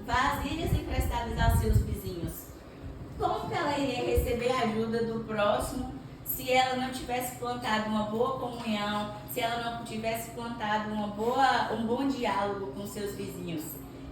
vasilhas emprestadas aos seus vizinhos. Como que ela iria receber a ajuda do próximo se ela não tivesse plantado uma boa comunhão, se ela não tivesse plantado um bom diálogo com seus vizinhos?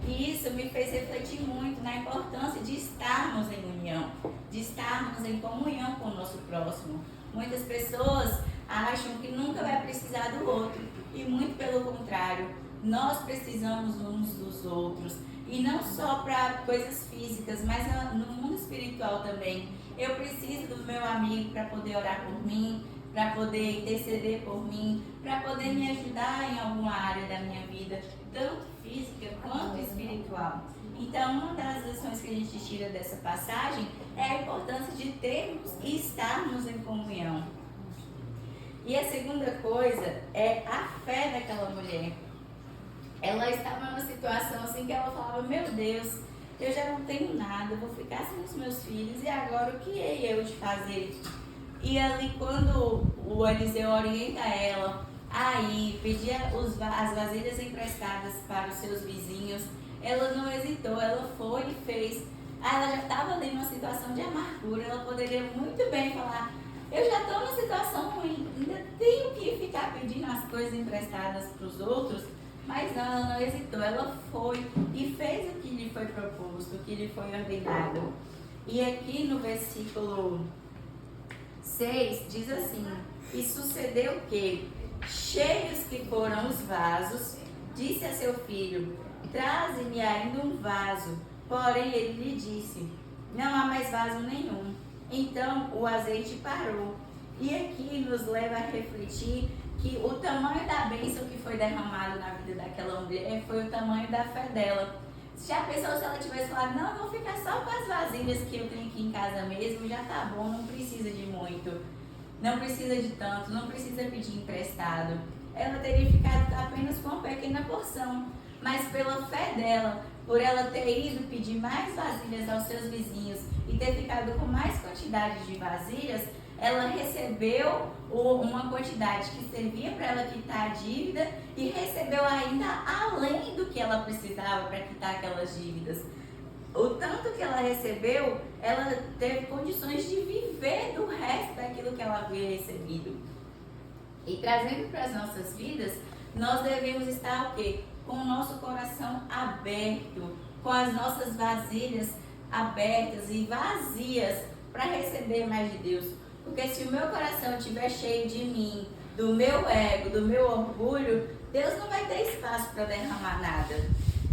E isso me fez refletir muito na importância de estarmos em união, de estarmos em comunhão com o nosso próximo. Muitas pessoas acham que nunca vai precisar do outro, e muito pelo contrário, nós precisamos uns dos outros. E não só para coisas físicas, mas no mundo espiritual também. Eu preciso do meu amigo para poder orar por mim, para poder interceder por mim, para poder me ajudar em alguma área da minha vida, tanto física quanto espiritual. Então, uma das lições que a gente tira dessa passagem é a importância de termos e estarmos em comunhão. E a segunda coisa é a fé daquela mulher. Ela estava numa situação assim que ela falava: meu Deus, eu já não tenho nada, eu vou ficar sem os meus filhos, e agora o que hei eu de fazer? E ali, quando o Eliseu orienta ela a ir pedir as vasilhas emprestadas para os seus vizinhos, ela não hesitou, ela foi e fez. Ela já estava ali numa situação de amargura, ela poderia muito bem falar: eu já estou numa situação ruim, ainda tenho que ficar pedindo as coisas emprestadas para os outros. Mas não, ela não hesitou, ela foi e fez o que lhe foi proposto, o que lhe foi ordenado. E aqui no versículo 6 diz assim: e sucedeu que, cheios que foram os vasos, disse a seu filho: traze-me ainda um vaso. Porém ele lhe disse: não há mais vaso nenhum. Então o azeite parou. E aqui nos leva a refletir que o tamanho da bênção que foi derramado na vida daquela mulher foi o tamanho da fé dela. Já pensou se ela tivesse falado: não, eu vou ficar só com as vasilhas que eu tenho aqui em casa mesmo, já tá bom, não precisa de muito, não precisa de tanto, não precisa pedir emprestado. Ela teria ficado apenas com uma pequena porção, mas pela fé dela, por ela ter ido pedir mais vasilhas aos seus vizinhos e ter ficado com mais quantidade de vasilhas, ela recebeu uma quantidade que servia para ela quitar a dívida e recebeu ainda além do que ela precisava para quitar aquelas dívidas. O tanto que ela recebeu, ela teve condições de viver do resto daquilo que ela havia recebido. E trazendo para as nossas vidas, nós devemos estar o quê? Com o nosso coração aberto, com as nossas vasilhas abertas e vazias para receber mais de Deus. Porque se o meu coração estiver cheio de mim, do meu ego, do meu orgulho, Deus não vai ter espaço para derramar nada.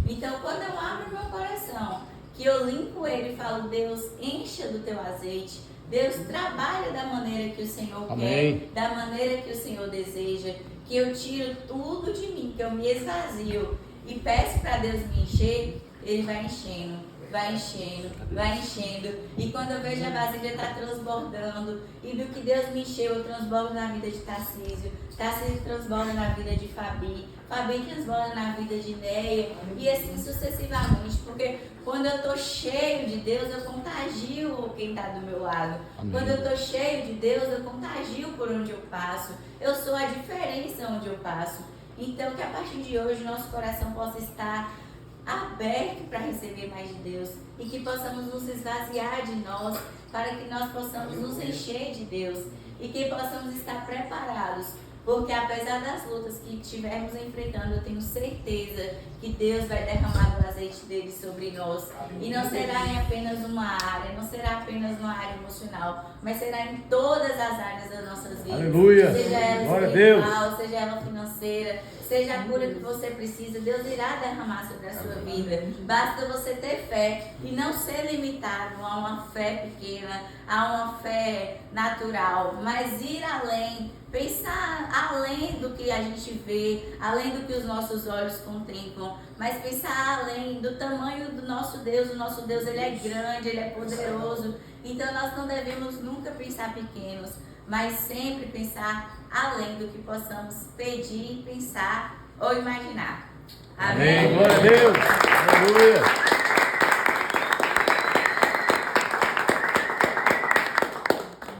Então, quando eu abro meu coração, que eu limpo ele e falo: Deus, encha do teu azeite, Deus, trabalha da maneira que o Senhor quer, da maneira que o Senhor deseja, que eu tiro tudo de mim, que eu me esvazio e peço para Deus me encher, Ele vai enchendo. Vai enchendo, vai enchendo. E quando eu vejo a vasilha está transbordando, e do que Deus me encheu, eu transbordo na vida de Tarcísio, Tarcísio transborda na vida de Fabi, Fabi transborda na vida de Neia, e assim sucessivamente. Porque quando eu estou cheio de Deus, eu contagio quem está do meu lado. Amém. Quando eu estou cheio de Deus, eu contagio por onde eu passo. Eu sou a diferença onde eu passo. Então, que a partir de hoje, nosso coração possa estar aberto para receber mais de Deus e que possamos nos esvaziar de nós para que nós possamos nos encher de Deus e que possamos estar preparados, porque apesar das lutas que estivermos enfrentando, eu tenho certeza que Deus vai derramar o azeite dele sobre nós. E não será em apenas uma área, não será apenas uma área emocional, mas será em todas as áreas das nossas vidas. Aleluia! Seja ela Glória espiritual, seja ela financeira, seja a cura que você precisa, Deus irá derramar sobre a sua vida. Basta você ter fé e não ser limitado a uma fé pequena, a uma fé natural, mas ir além, pensar além do que a gente vê, além do que os nossos olhos contemplam, mas pensar além do tamanho do nosso Deus. O nosso Deus, ele é grande, ele é poderoso, então nós não devemos nunca pensar pequenos, mas sempre pensar além do que possamos pedir, pensar ou imaginar. Amém? Amém. Glória a Deus! Aleluia!